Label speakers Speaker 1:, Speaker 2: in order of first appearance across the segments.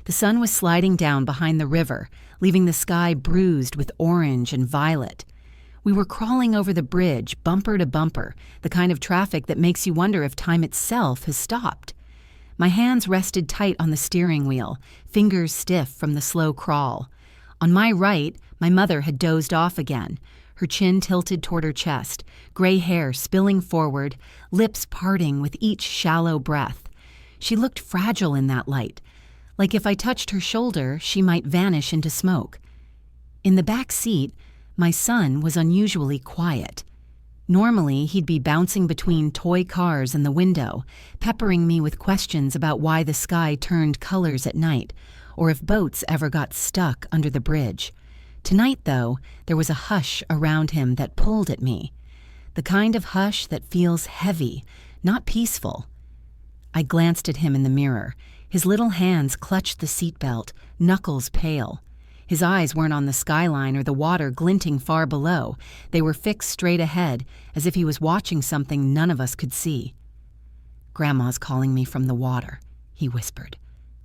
Speaker 1: The sun was sliding down behind the river, leaving the sky bruised with orange and violet. We were crawling over the bridge, bumper to bumper, the kind of traffic that makes you wonder if time itself has stopped. My hands rested tight on the steering wheel, fingers stiff from the slow crawl. On my right, my mother had dozed off again, her chin tilted toward her chest, gray hair spilling forward, lips parting with each shallow breath. She looked fragile in that light, like if I touched her shoulder, she might vanish into smoke. In the back seat, my son was unusually quiet. Normally, he'd be bouncing between toy cars and the window, peppering me with questions about why the sky turned colors at night, or if boats ever got stuck under the bridge. Tonight, though, there was a hush around him that pulled at me. The kind of hush that feels heavy, not peaceful. I glanced at him in the mirror. His little hands clutched the seatbelt, knuckles pale. His eyes weren't on the skyline or the water glinting far below. They were fixed straight ahead, as if he was watching something none of us could see. "Grandma's calling me from the water," he whispered.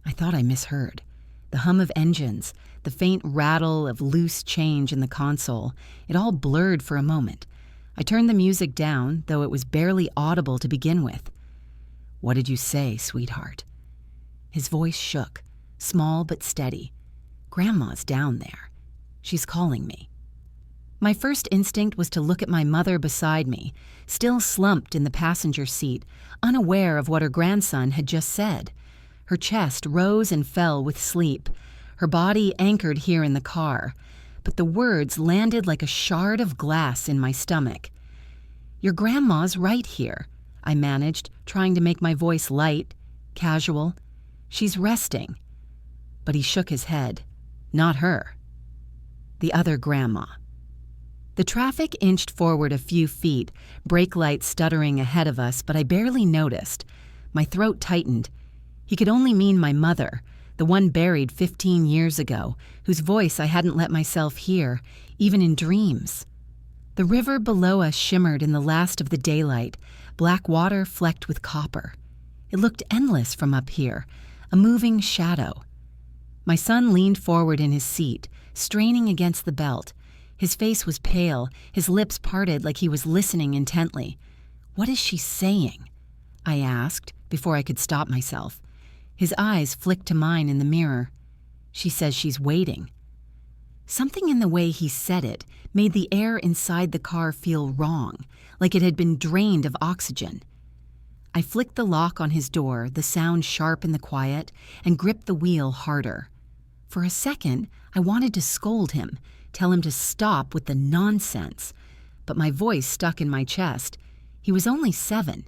Speaker 1: I thought I misheard. The hum of engines, the faint rattle of loose change in the console, it all blurred for a moment. I turned the music down, though it was barely audible to begin with. "What did you say, sweetheart?" His voice shook, small but steady. "Grandma's down there. She's calling me." My first instinct was to look at my mother beside me, still slumped in the passenger seat, unaware of what her grandson had just said. Her chest rose and fell with sleep, her body anchored here in the car, but the words landed like a shard of glass in my stomach. "Your grandma's right here," I managed, trying to make my voice light, casual. "She's resting." But he shook his head. "Not her. The other grandma." The traffic inched forward a few feet, brake lights stuttering ahead of us, but I barely noticed. My throat tightened. He could only mean my mother, the one buried 15 years ago, whose voice I hadn't let myself hear, even in dreams. The river below us shimmered in the last of the daylight, black water flecked with copper. It looked endless from up here, a moving shadow. My son leaned forward in his seat, straining against the belt. His face was pale, his lips parted like he was listening intently. "What is she saying?" I asked, before I could stop myself. His eyes flicked to mine in the mirror. "She says she's waiting." Something in the way he said it made the air inside the car feel wrong, like it had been drained of oxygen. I flicked the lock on his door, the sound sharp in the quiet, and gripped the wheel harder. For a second, I wanted to scold him, tell him to stop with the nonsense, but my voice stuck in my chest. He was only 7.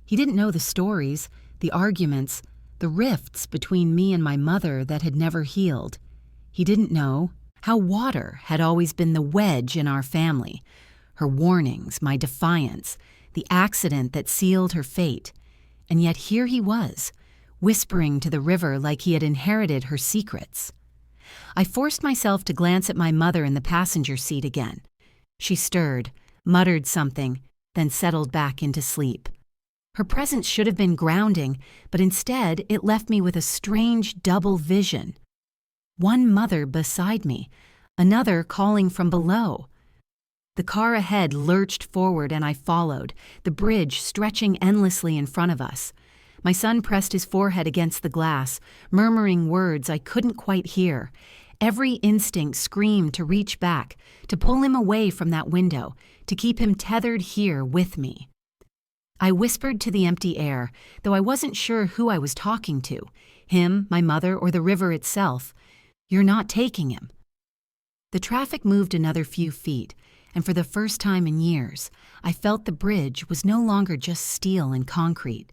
Speaker 1: He didn't know the stories, the arguments, the rifts between me and my mother that had never healed. He didn't know how water had always been the wedge in our family, her warnings, my defiance, the accident that sealed her fate. And yet here he was, whispering to the river like he had inherited her secrets. I forced myself to glance at my mother in the passenger seat again. She stirred, muttered something, then settled back into sleep. Her presence should have been grounding, but instead it left me with a strange double vision. One mother beside me, another calling from below. The car ahead lurched forward and I followed, the bridge stretching endlessly in front of us. My son pressed his forehead against the glass, murmuring words I couldn't quite hear. Every instinct screamed to reach back, to pull him away from that window, to keep him tethered here with me. I whispered to the empty air, though I wasn't sure who I was talking to, him, my mother, or the river itself. "You're not taking him." The traffic moved another few feet, and for the first time in years, I felt the bridge was no longer just steel and concrete.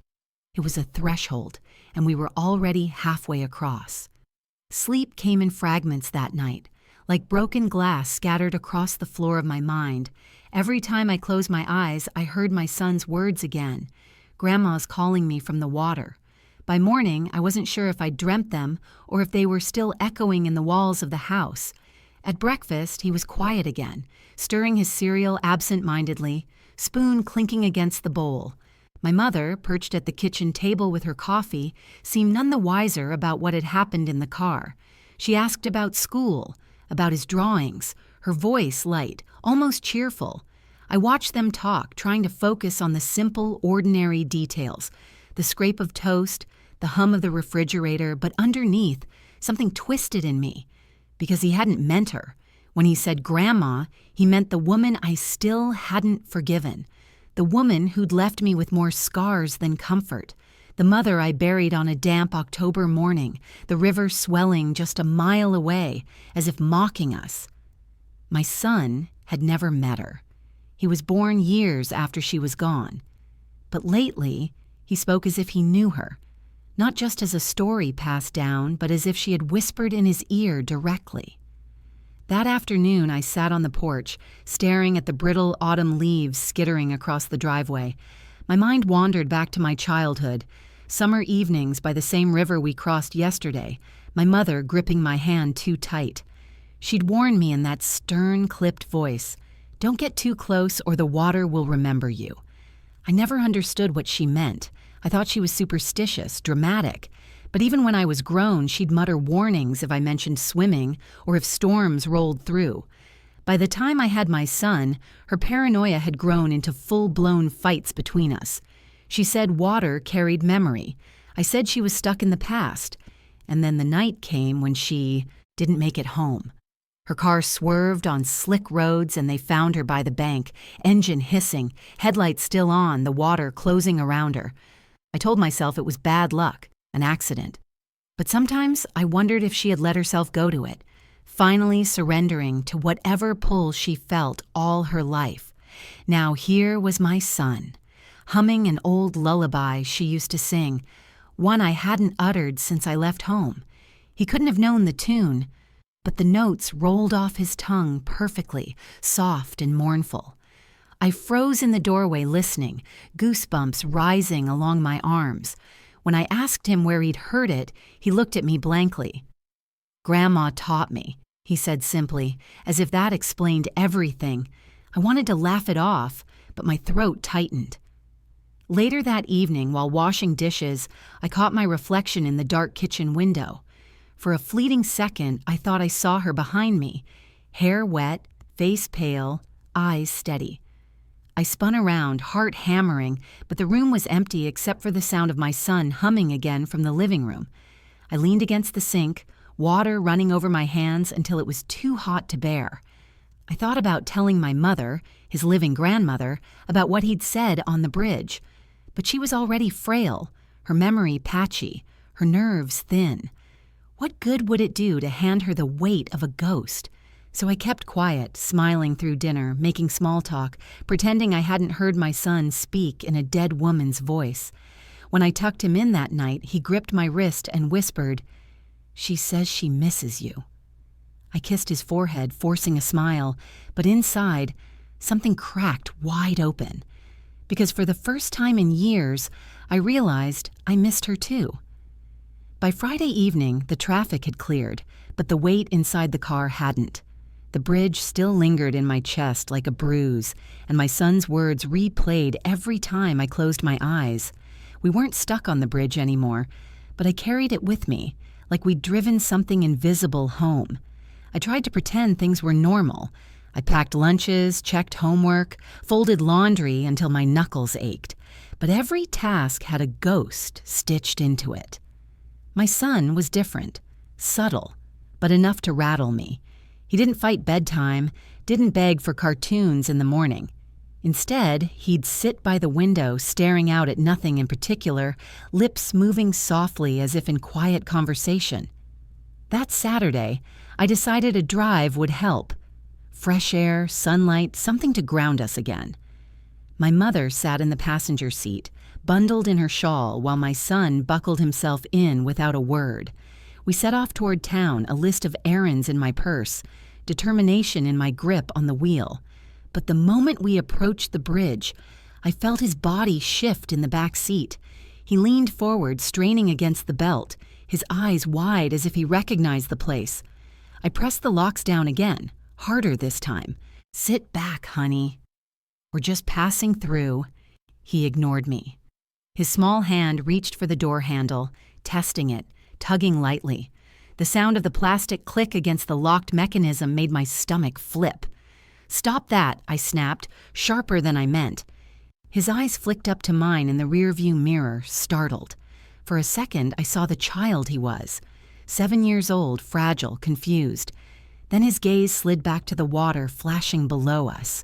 Speaker 1: It was a threshold, and we were already halfway across. Sleep came in fragments that night, like broken glass scattered across the floor of my mind. Every time I closed my eyes, I heard my son's words again. Grandma's calling me from the water. By morning, I wasn't sure if I'd dreamt them or if they were still echoing in the walls of the house. At breakfast, he was quiet again, stirring his cereal absent-mindedly, spoon clinking against the bowl. My mother, perched at the kitchen table with her coffee, seemed none the wiser about what had happened in the car. She asked about school, about his drawings, her voice light, almost cheerful. I watched them talk, trying to focus on the simple, ordinary details. The scrape of toast, the hum of the refrigerator, but underneath, something twisted in me. Because he hadn't meant her. When he said grandma, he meant the woman I still hadn't forgiven. The woman who'd left me with more scars than comfort. The mother I buried on a damp October morning, the river swelling just a mile away, as if mocking us. My son had never met her. He was born years after she was gone. But lately, he spoke as if he knew her. Not just as a story passed down, but as if she had whispered in his ear directly. That afternoon, I sat on the porch, staring at the brittle autumn leaves skittering across the driveway. My mind wandered back to my childhood, summer evenings by the same river we crossed yesterday, my mother gripping my hand too tight. She'd warned me in that stern, clipped voice, "Don't get too close or the water will remember you." I never understood what she meant. I thought she was superstitious, dramatic. But even when I was grown, she'd mutter warnings if I mentioned swimming or if storms rolled through. By the time I had my son, her paranoia had grown into full-blown fights between us. She said water carried memory. I said she was stuck in the past. And then the night came when she didn't make it home. Her car swerved on slick roads and they found her by the bank, engine hissing, headlights still on, the water closing around her. I told myself it was bad luck. An accident. But sometimes I wondered if she had let herself go to it, finally surrendering to whatever pull she felt all her life. Now here was my son, humming an old lullaby she used to sing, one I hadn't uttered since I left home. He couldn't have known the tune, but the notes rolled off his tongue perfectly, soft and mournful. I froze in the doorway listening, goosebumps rising along my arms. When I asked him where he'd heard it, he looked at me blankly. "Grandma taught me," he said simply, as if that explained everything. I wanted to laugh it off, but my throat tightened. Later that evening, while washing dishes, I caught my reflection in the dark kitchen window. For a fleeting second, I thought I saw her behind me, hair wet, face pale, eyes steady. I spun around, heart hammering, but the room was empty except for the sound of my son humming again from the living room. I leaned against the sink, water running over my hands until it was too hot to bear. I thought about telling my mother, his living grandmother, about what he'd said on the bridge. But she was already frail, her memory patchy, her nerves thin. What good would it do to hand her the weight of a ghost? So I kept quiet, smiling through dinner, making small talk, pretending I hadn't heard my son speak in a dead woman's voice. When I tucked him in that night, he gripped my wrist and whispered, "She says she misses you." I kissed his forehead, forcing a smile, but inside, something cracked wide open. Because for the first time in years, I realized I missed her too. By Friday evening, the traffic had cleared, but the weight inside the car hadn't. The bridge still lingered in my chest like a bruise, and my son's words replayed every time I closed my eyes. We weren't stuck on the bridge anymore, but I carried it with me, like we'd driven something invisible home. I tried to pretend things were normal. I packed lunches, checked homework, folded laundry until my knuckles ached. But every task had a ghost stitched into it. My son was different, subtle, but enough to rattle me. He didn't fight bedtime, didn't beg for cartoons in the morning. Instead, he'd sit by the window staring out at nothing in particular, lips moving softly as if in quiet conversation. That Saturday, I decided a drive would help. Fresh air, sunlight, something to ground us again. My mother sat in the passenger seat, bundled in her shawl, while my son buckled himself in without a word. We set off toward town, a list of errands in my purse, determination in my grip on the wheel. But the moment we approached the bridge, I felt his body shift in the back seat. He leaned forward, straining against the belt, his eyes wide as if he recognized the place. I pressed the locks down again, harder this time. "Sit back, honey. We're just passing through." He ignored me. His small hand reached for the door handle, testing it, tugging lightly. The sound of the plastic click against the locked mechanism made my stomach flip. "Stop that," I snapped, sharper than I meant. His eyes flicked up to mine in the rearview mirror, startled. For a second, I saw the child he was. 7 years old, fragile, confused. Then his gaze slid back to the water flashing below us.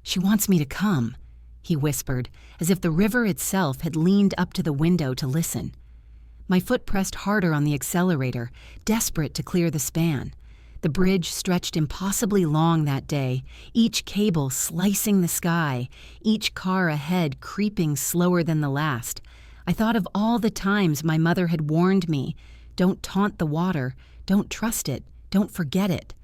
Speaker 1: "She wants me to come," he whispered, as if the river itself had leaned up to the window to listen. My foot pressed harder on the accelerator, desperate to clear the span. The bridge stretched impossibly long that day, each cable slicing the sky, each car ahead creeping slower than the last. I thought of all the times my mother had warned me, "Don't taunt the water, don't trust it, don't forget it."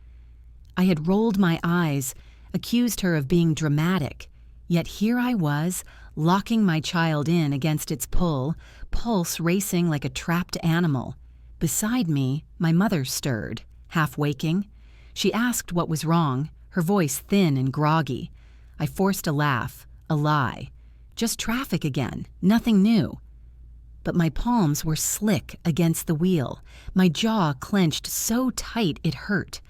Speaker 1: I had rolled my eyes, accused her of being dramatic, yet here I was, locking my child in against its pull, pulse racing like a trapped animal. Beside me, my mother stirred, half waking. She asked what was wrong, her voice thin and groggy. I forced a laugh, a lie. Just traffic again, nothing new. But my palms were slick against the wheel, my jaw clenched so tight it hurt.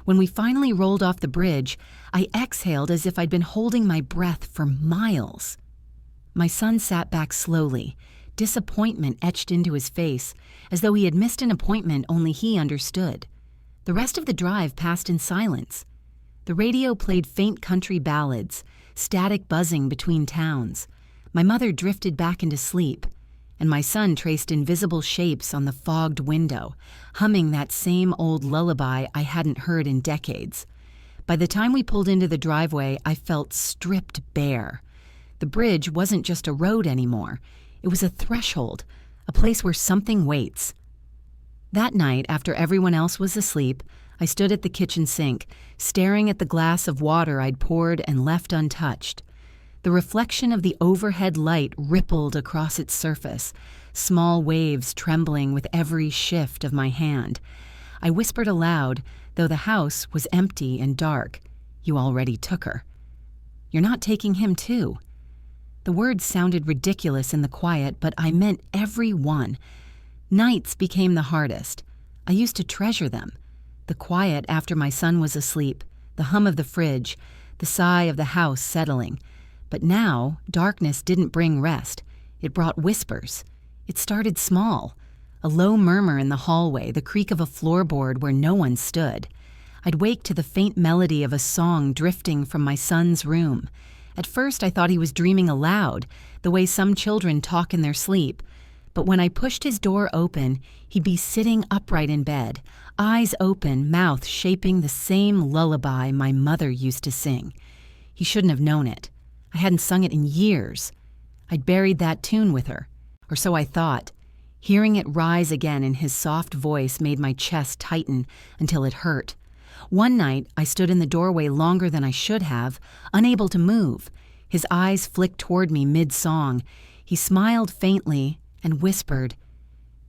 Speaker 1: When we finally rolled off the bridge, I exhaled as if I'd been holding my breath for miles. My son sat back slowly, disappointment etched into his face, as though he had missed an appointment only he understood. The rest of the drive passed in silence. The radio played faint country ballads, static buzzing between towns. My mother drifted back into sleep, and my son traced invisible shapes on the fogged window, humming that same old lullaby I hadn't heard in decades. By the time we pulled into the driveway, I felt stripped bare. The bridge wasn't just a road anymore. It was a threshold, a place where something waits. That night, after everyone else was asleep, I stood at the kitchen sink, staring at the glass of water I'd poured and left untouched. The reflection of the overhead light rippled across its surface, small waves trembling with every shift of my hand. I whispered aloud, though the house was empty and dark, "You already took her. You're not taking him too." The words sounded ridiculous in the quiet, but I meant every one. Nights became the hardest. I used to treasure them. The quiet after my son was asleep, the hum of the fridge, the sigh of the house settling. But now, darkness didn't bring rest. It brought whispers. It started small. A low murmur in the hallway, the creak of a floorboard where no one stood. I'd wake to the faint melody of a song drifting from my son's room. At first, I thought he was dreaming aloud, the way some children talk in their sleep. But when I pushed his door open, he'd be sitting upright in bed, eyes open, mouth shaping the same lullaby my mother used to sing. He shouldn't have known it. I hadn't sung it in years. I'd buried that tune with her, or so I thought. Hearing it rise again in his soft voice made my chest tighten until it hurt. One night, I stood in the doorway longer than I should have, unable to move. His eyes flicked toward me mid-song. He smiled faintly and whispered,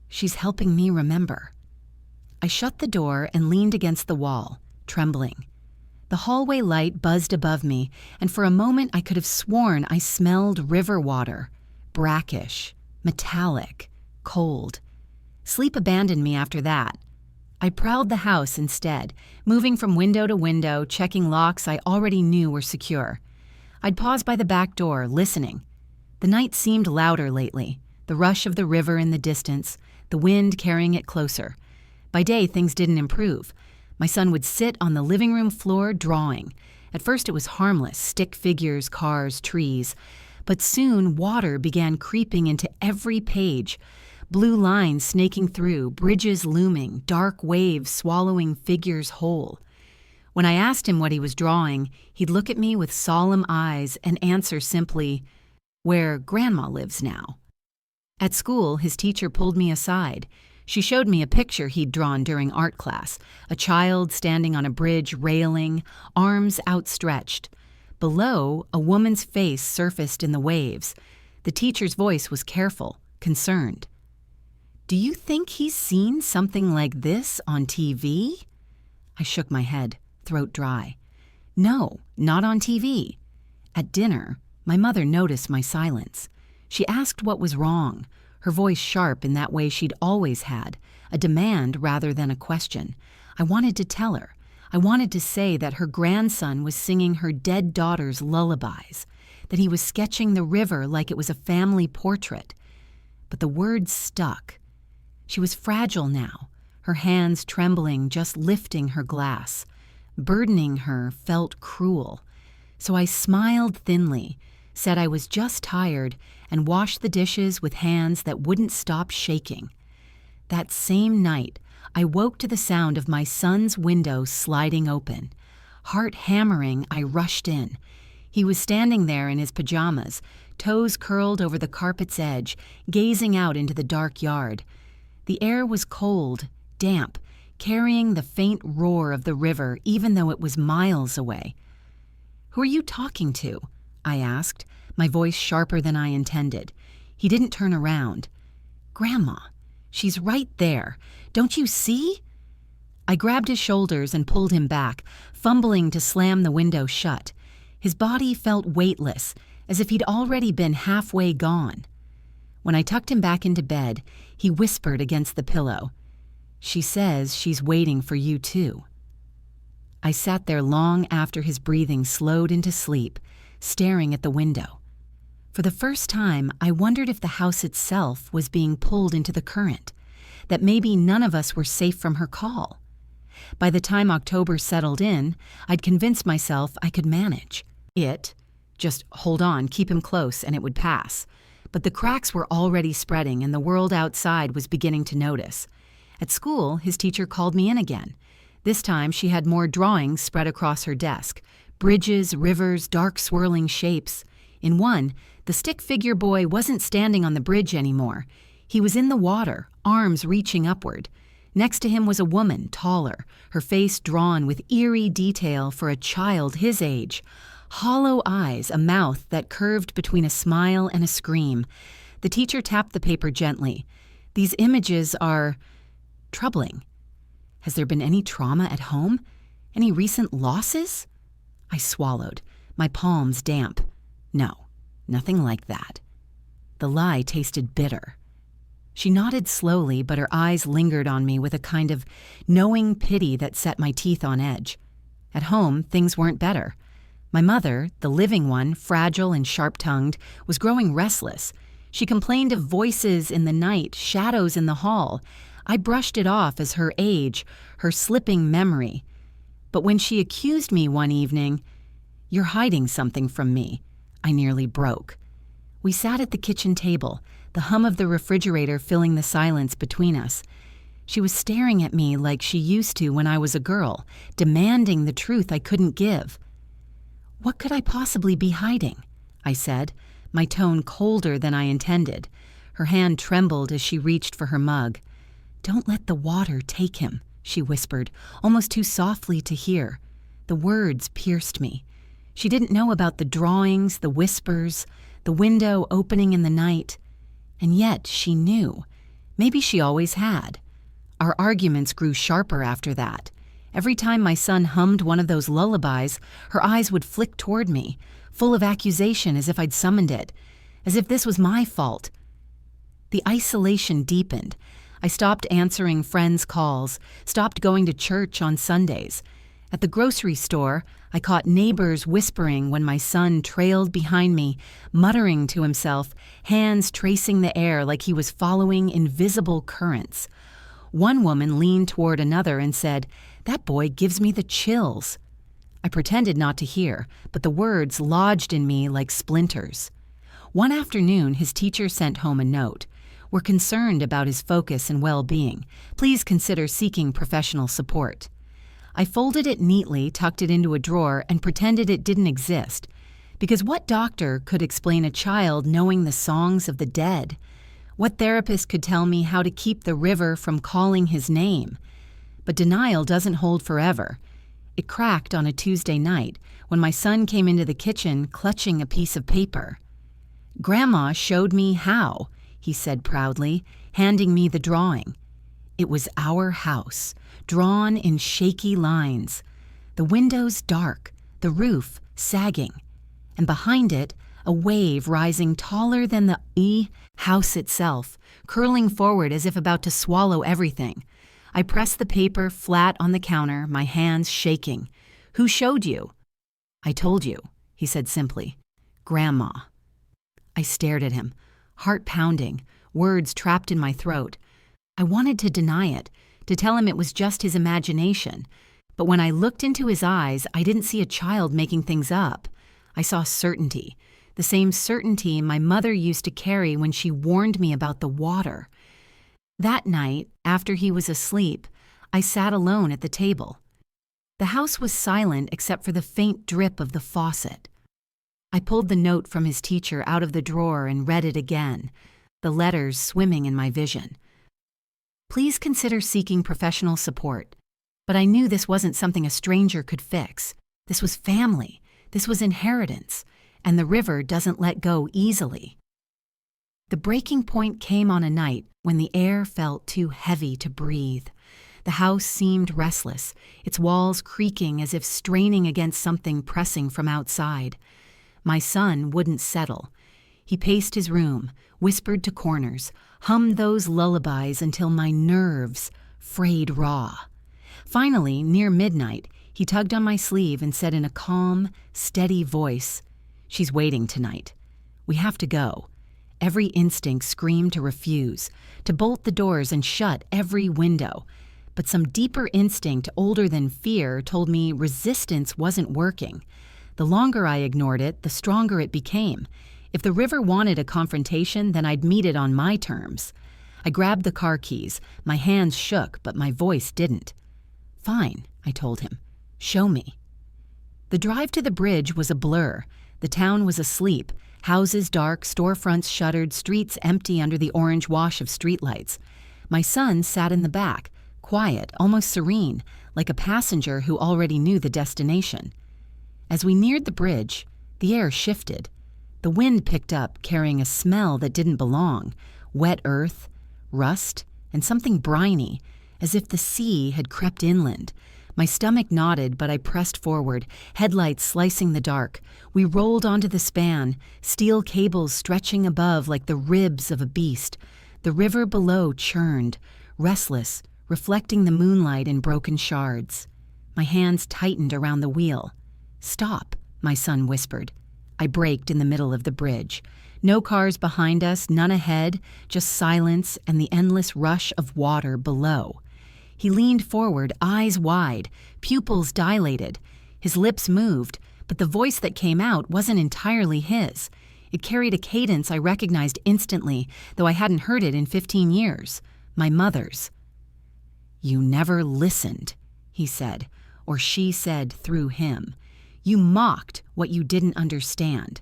Speaker 1: "She's helping me remember." I shut the door and leaned against the wall, trembling. The hallway light buzzed above me, and for a moment I could have sworn I smelled river water, brackish, metallic, cold. Sleep abandoned me after that. I prowled the house instead, moving from window to window, checking locks I already knew were secure. I'd pause by the back door, listening. The night seemed louder lately, the rush of the river in the distance, the wind carrying it closer. By day, things didn't improve. My son would sit on the living room floor drawing. At first it was harmless, stick figures, cars, trees. But soon water began creeping into every page. Blue lines snaking through, bridges looming, dark waves swallowing figures whole. When I asked him what he was drawing, he'd look at me with solemn eyes and answer simply, "Where Grandma lives now." At school, his teacher pulled me aside. She showed me a picture he'd drawn during art class, a child standing on a bridge railing, arms outstretched. Below, a woman's face surfaced in the waves. The teacher's voice was careful, concerned. "Do you think he's seen something like this on TV?" I shook my head, throat dry. "No, not on TV." At dinner, my mother noticed my silence. She asked what was wrong, her voice sharp in that way she'd always had, a demand rather than a question. I wanted to tell her. I wanted to say that her grandson was singing her dead daughter's lullabies, that he was sketching the river like it was a family portrait. But the words stuck. She was fragile now, her hands trembling, just lifting her glass. Burdening her felt cruel. So I smiled thinly, said I was just tired, and washed the dishes with hands that wouldn't stop shaking. That same night, I woke to the sound of my son's window sliding open. Heart hammering, I rushed in. He was standing there in his pajamas, toes curled over the carpet's edge, gazing out into the dark yard. The air was cold, damp, carrying the faint roar of the river even though it was miles away. "Who are you talking to?" I asked, my voice sharper than I intended. He didn't turn around. "Grandma, she's right there. Don't you see?" I grabbed his shoulders and pulled him back, fumbling to slam the window shut. His body felt weightless, as if he'd already been halfway gone. When I tucked him back into bed, he whispered against the pillow, "She says she's waiting for you too." I sat there long after his breathing slowed into sleep, staring at the window. For the first time, I wondered if the house itself was being pulled into the current, that maybe none of us were safe from her call. By the time October settled in, I'd convinced myself I could manage. Just hold on, keep him close, and it would pass. But the cracks were already spreading, and the world outside was beginning to notice. At school, his teacher called me in again. This time, she had more drawings spread across her desk. Bridges, rivers, dark swirling shapes. In one, the stick figure boy wasn't standing on the bridge anymore. He was in the water, arms reaching upward. Next to him was a woman, taller, her face drawn with eerie detail for a child his age. Hollow eyes, a mouth that curved between a smile and a scream. The teacher tapped the paper gently. "These images are troubling. Has there been any trauma at home? Any recent losses?" I swallowed, my palms damp. "No, nothing like that." The lie tasted bitter. She nodded slowly, but her eyes lingered on me with a kind of knowing pity that set my teeth on edge. At home, things weren't better. My mother, the living one, fragile and sharp-tongued, was growing restless. She complained of voices in the night, shadows in the hall. I brushed it off as her age, her slipping memory. But when she accused me one evening, "You're hiding something from me," I nearly broke. We sat at the kitchen table, the hum of the refrigerator filling the silence between us. She was staring at me like she used to when I was a girl, demanding the truth I couldn't give. "What could I possibly be hiding?" I said, my tone colder than I intended. Her hand trembled as she reached for her mug. "Don't let the water take him," she whispered, almost too softly to hear. The words pierced me. She didn't know about the drawings, the whispers, the window opening in the night. And yet she knew. Maybe she always had. Our arguments grew sharper after that. Every time my son hummed one of those lullabies, her eyes would flick toward me, full of accusation as if I'd summoned it, as if this was my fault. The isolation deepened. I stopped answering friends' calls, stopped going to church on Sundays. At the grocery store, I caught neighbors whispering when my son trailed behind me, muttering to himself, hands tracing the air like he was following invisible currents. One woman leaned toward another and said, "That boy gives me the chills." I pretended not to hear, but the words lodged in me like splinters. One afternoon, his teacher sent home a note. "We're concerned about his focus and well-being. Please consider seeking professional support." I folded it neatly, tucked it into a drawer, and pretended it didn't exist. Because what doctor could explain a child knowing the songs of the dead? What therapist could tell me how to keep the river from calling his name? But denial doesn't hold forever. It cracked on a Tuesday night when my son came into the kitchen clutching a piece of paper. "Grandma showed me how," he said proudly, handing me the drawing. It was our house, drawn in shaky lines. The windows dark, the roof sagging, and behind it, a wave rising taller than the house itself, curling forward as if about to swallow everything. I pressed the paper flat on the counter, my hands shaking. "Who showed you?" "I told you," he said simply. "Grandma." I stared at him, heart pounding, words trapped in my throat. I wanted to deny it, to tell him it was just his imagination. But when I looked into his eyes, I didn't see a child making things up. I saw certainty, the same certainty my mother used to carry when she warned me about the water. That night, after he was asleep, I sat alone at the table. The house was silent except for the faint drip of the faucet. I pulled the note from his teacher out of the drawer and read it again, the letters swimming in my vision. "Please consider seeking professional support." But I knew this wasn't something a stranger could fix. This was family. This was inheritance. And the river doesn't let go easily. The breaking point came on a night when the air felt too heavy to breathe. The house seemed restless, its walls creaking as if straining against something pressing from outside. My son wouldn't settle. He paced his room, whispered to corners, hummed those lullabies until my nerves frayed raw. Finally, near midnight, he tugged on my sleeve and said in a calm, steady voice, "She's waiting tonight. We have to go." Every instinct screamed to refuse, to bolt the doors and shut every window. But some deeper instinct, older than fear, told me resistance wasn't working. The longer I ignored it, the stronger it became. If the river wanted a confrontation, then I'd meet it on my terms. I grabbed the car keys. My hands shook, but my voice didn't. "Fine," I told him. "Show me." The drive to the bridge was a blur. The town was asleep, houses dark, storefronts shuttered, streets empty under the orange wash of streetlights. My son sat in the back, quiet, almost serene, like a passenger who already knew the destination. As we neared the bridge, the air shifted. The wind picked up, carrying a smell that didn't belong, wet earth, rust, and something briny, as if the sea had crept inland. My stomach knotted, but I pressed forward, headlights slicing the dark. We rolled onto the span, steel cables stretching above like the ribs of a beast. The river below churned, restless, reflecting the moonlight in broken shards. My hands tightened around the wheel. "Stop," my son whispered. I braked in the middle of the bridge. No cars behind us, none ahead, just silence and the endless rush of water below. He leaned forward, eyes wide, pupils dilated. His lips moved, but the voice that came out wasn't entirely his. It carried a cadence I recognized instantly, though I hadn't heard it in 15 years. My mother's. "You never listened," he said, or she said through him. "You mocked what you didn't understand.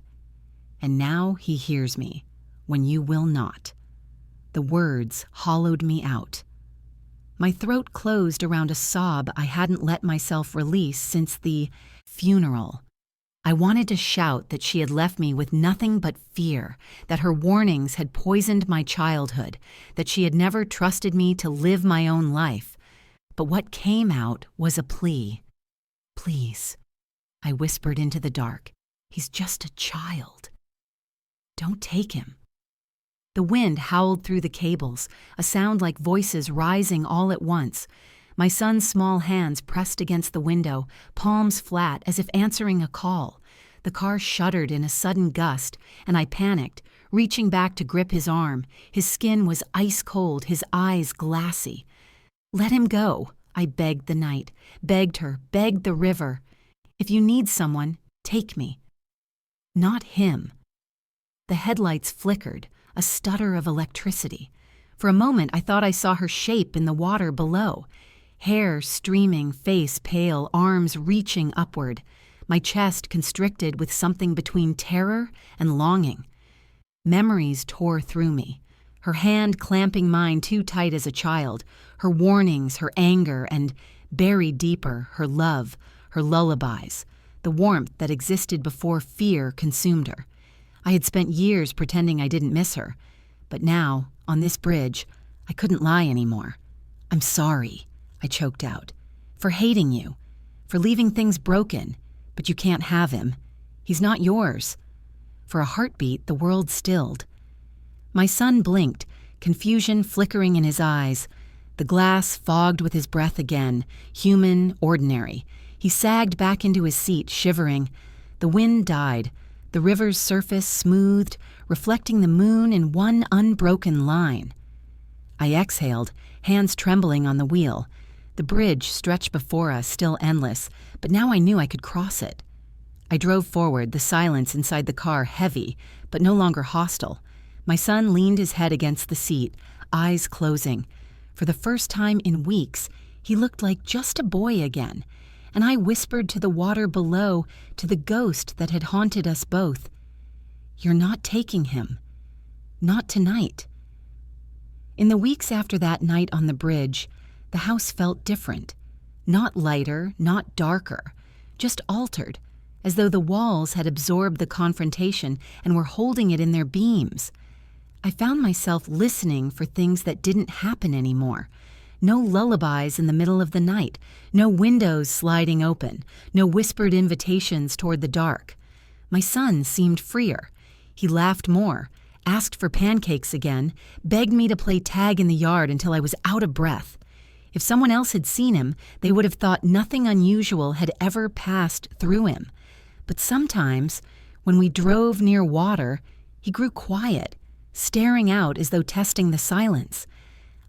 Speaker 1: And now he hears me, when you will not." The words hollowed me out. My throat closed around a sob I hadn't let myself release since the funeral. I wanted to shout that she had left me with nothing but fear, that her warnings had poisoned my childhood, that she had never trusted me to live my own life. But what came out was a plea. "Please," I whispered into the dark. "He's just a child. Don't take him." The wind howled through the cables, a sound like voices rising all at once. My son's small hands pressed against the window, palms flat as if answering a call. The car shuddered in a sudden gust, and I panicked, reaching back to grip his arm. His skin was ice cold, his eyes glassy. "Let him go," I begged the night, begged her, begged the river. "If you need someone, take me." Not him. The headlights flickered, a stutter of electricity. For a moment I thought I saw her shape in the water below. Hair streaming, face pale, arms reaching upward. My chest constricted with something between terror and longing. Memories tore through me. Her hand clamping mine too tight as a child. Her warnings, her anger, and, buried deeper, her love, her lullabies. The warmth that existed before fear consumed her. I had spent years pretending I didn't miss her. But now, on this bridge, I couldn't lie anymore. "I'm sorry," I choked out, "for hating you, for leaving things broken, but you can't have him. He's not yours." For a heartbeat, the world stilled. My son blinked, confusion flickering in his eyes. The glass fogged with his breath again, human, ordinary. He sagged back into his seat, shivering. The wind died, the river's surface smoothed, reflecting the moon in one unbroken line. I exhaled, hands trembling on the wheel. The bridge stretched before us, still endless, but now I knew I could cross it. I drove forward, the silence inside the car heavy, but no longer hostile. My son leaned his head against the seat, eyes closing. For the first time in weeks, he looked like just a boy again, and I whispered to the water below, to the ghost that had haunted us both, "You're not taking him. Not tonight." In the weeks after that night on the bridge, the house felt different. Not lighter, not darker, just altered, as though the walls had absorbed the confrontation and were holding it in their beams. I found myself listening for things that didn't happen anymore. No lullabies in the middle of the night, no windows sliding open, no whispered invitations toward the dark. My son seemed freer. He laughed more, asked for pancakes again, begged me to play tag in the yard until I was out of breath. If someone else had seen him, they would have thought nothing unusual had ever passed through him. But sometimes, when we drove near water, he grew quiet, staring out as though testing the silence.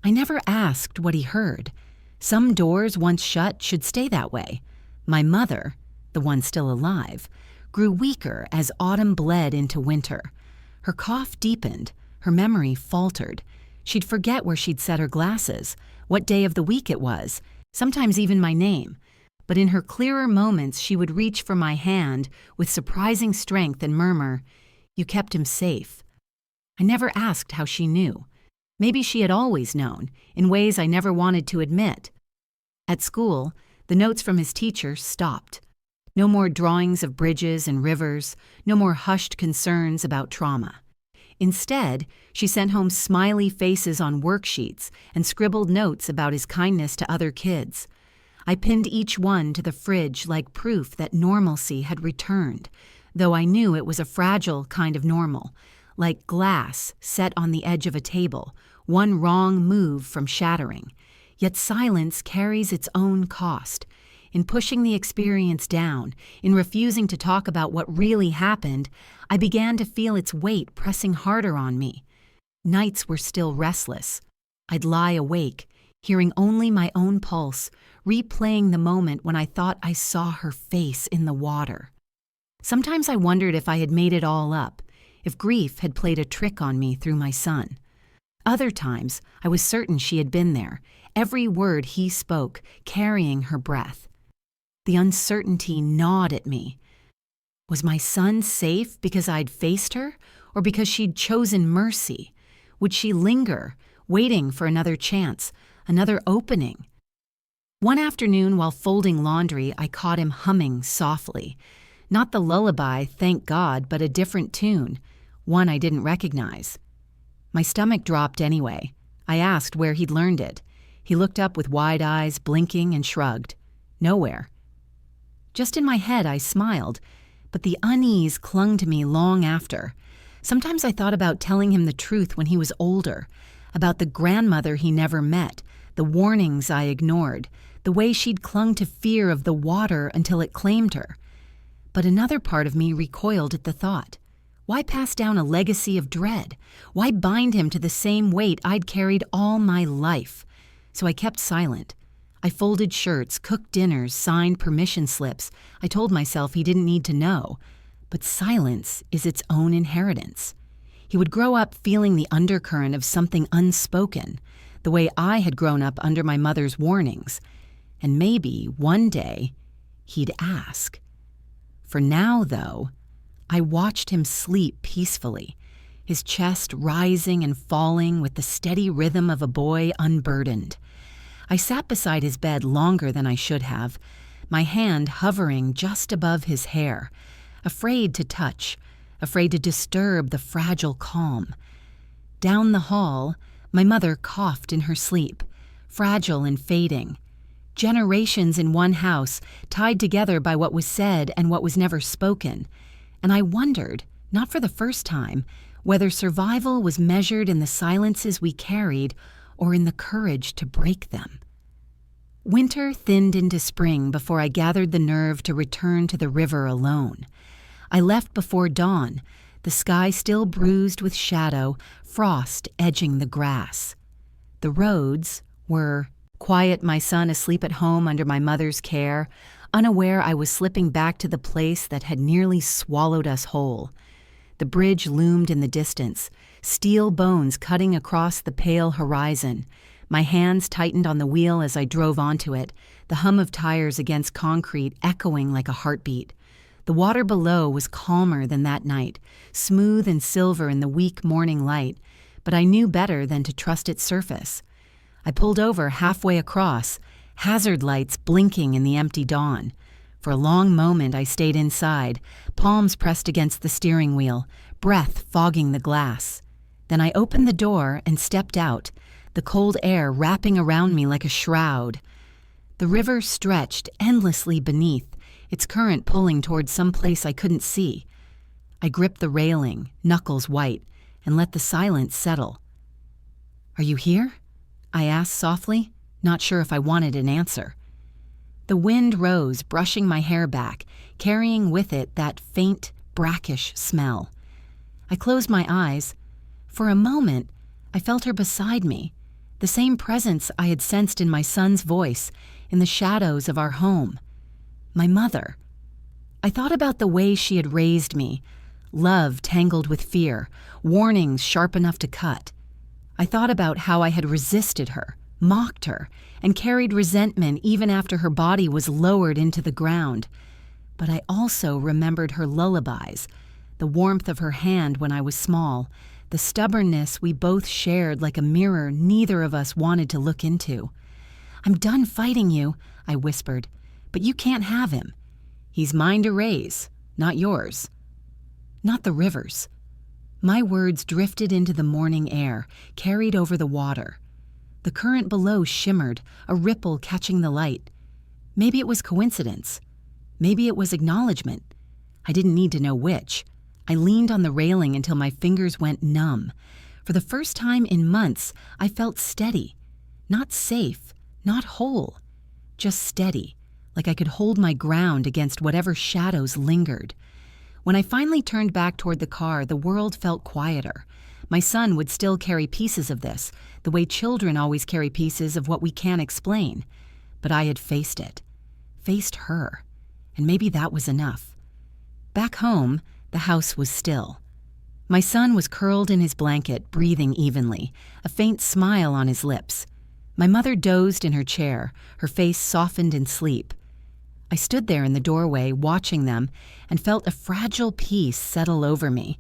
Speaker 1: I never asked what he heard. Some doors once shut should stay that way. My mother, the one still alive, grew weaker as autumn bled into winter. Her cough deepened, her memory faltered. She'd forget where she'd set her glasses, what day of the week it was, sometimes even my name. But in her clearer moments she would reach for my hand with surprising strength and murmur, "You kept him safe." I never asked how she knew. Maybe she had always known, in ways I never wanted to admit. At school, the notes from his teacher stopped. No more drawings of bridges and rivers, no more hushed concerns about trauma. Instead, she sent home smiley faces on worksheets and scribbled notes about his kindness to other kids. I pinned each one to the fridge like proof that normalcy had returned, though I knew it was a fragile kind of normal, like glass set on the edge of a table, one wrong move from shattering. Yet silence carries its own cost. In pushing the experience down, in refusing to talk about what really happened, I began to feel its weight pressing harder on me. Nights were still restless. I'd lie awake, hearing only my own pulse, replaying the moment when I thought I saw her face in the water. Sometimes I wondered if I had made it all up, if grief had played a trick on me through my son. Other times, I was certain she had been there, every word he spoke, carrying her breath. The uncertainty gnawed at me. Was my son safe because I'd faced her, or because she'd chosen mercy? Would she linger, waiting for another chance, another opening? One afternoon while folding laundry, I caught him humming softly. Not the lullaby, thank God, but a different tune, one I didn't recognize. My stomach dropped anyway. I asked where he'd learned it. He looked up with wide eyes, blinking, and shrugged. Nowhere. Just in my head, I smiled, but the unease clung to me long after. Sometimes I thought about telling him the truth when he was older, about the grandmother he never met, the warnings I ignored, the way she'd clung to fear of the water until it claimed her. But another part of me recoiled at the thought. Why pass down a legacy of dread? Why bind him to the same weight I'd carried all my life? So I kept silent. I folded shirts, cooked dinners, signed permission slips. I told myself he didn't need to know. But silence is its own inheritance. He would grow up feeling the undercurrent of something unspoken, the way I had grown up under my mother's warnings. And maybe, one day, he'd ask. For now, though, I watched him sleep peacefully, his chest rising and falling with the steady rhythm of a boy unburdened. I sat beside his bed longer than I should have, my hand hovering just above his hair, afraid to touch, afraid to disturb the fragile calm. Down the hall, my mother coughed in her sleep, fragile and fading. Generations in one house, tied together by what was said and what was never spoken. And I wondered, Not for the first time, whether survival was measured in the silences we carried or in the courage to break them. Winter thinned into spring before I gathered the nerve to return to the river alone. I left before dawn, the sky still bruised with shadow, frost edging the grass. The roads were quiet, my son asleep at home under my mother's care, unaware I was slipping back to the place that had nearly swallowed us whole. The bridge loomed in the distance, steel bones cutting across the pale horizon. My hands tightened on the wheel as I drove onto it, the hum of tires against concrete echoing like a heartbeat. The water below was calmer than that night, smooth and silver in the weak morning light, but I knew better than to trust its surface. I pulled over halfway across, hazard lights blinking in the empty dawn. For a long moment I stayed inside, palms pressed against the steering wheel, breath fogging the glass. Then I opened the door and stepped out, the cold air wrapping around me like a shroud. The river stretched endlessly beneath, its current pulling towards some place I couldn't see. I gripped the railing, knuckles white, and let the silence settle. "Are you here?" I asked softly, not sure if I wanted an answer. The wind rose, brushing my hair back, carrying with it that faint, brackish smell. I closed my eyes. For a moment, I felt her beside me, the same presence I had sensed in my son's voice, in the shadows of our home. My mother. I thought about the way she had raised me, love tangled with fear, warnings sharp enough to cut. I thought about how I had resisted her, mocked her, and carried resentment even after her body was lowered into the ground. But I also remembered her lullabies, the warmth of her hand when I was small, the stubbornness we both shared like a mirror neither of us wanted to look into. "I'm done fighting you," I whispered, "but you can't have him. He's mine to raise, not yours." Not the river's. My words drifted into the morning air, carried over the water. The current below shimmered, a ripple catching the light. Maybe it was coincidence. Maybe it was acknowledgement. I didn't need to know which. I leaned on the railing until my fingers went numb. For the first time in months, I felt steady. Not safe, not whole. Just steady, like I could hold my ground against whatever shadows lingered. When I finally turned back toward the car, the world felt quieter. My son would still carry pieces of this, the way children always carry pieces of what we can't explain. But I had faced it. Faced her. And maybe that was enough. Back home, the house was still. My son was curled in his blanket, breathing evenly, a faint smile on his lips. My mother dozed in her chair, her face softened in sleep. I stood there in the doorway, watching them, and felt a fragile peace settle over me.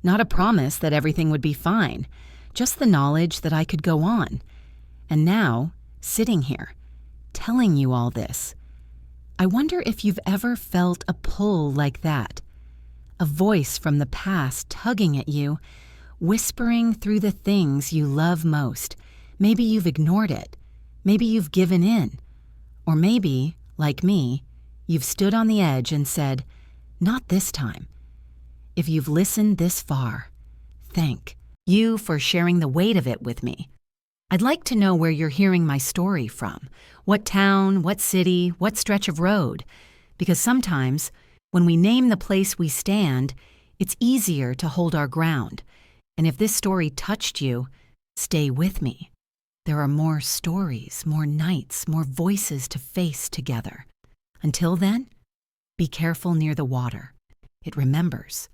Speaker 1: Not a promise that everything would be fine, just the knowledge that I could go on. And now, sitting here, telling you all this, I wonder if you've ever felt a pull like that. A voice from the past tugging at you, whispering through the things you love most. Maybe you've ignored it. Maybe you've given in. Or maybe, like me, you've stood on the edge and said, "Not this time." If you've listened this far, thank you for sharing the weight of it with me. I'd like to know where you're hearing my story from. What town, what city, what stretch of road. Because sometimes, when we name the place we stand, it's easier to hold our ground. And if this story touched you, stay with me. There are more stories, more nights, more voices to face together. Until then, be careful near the water. It remembers.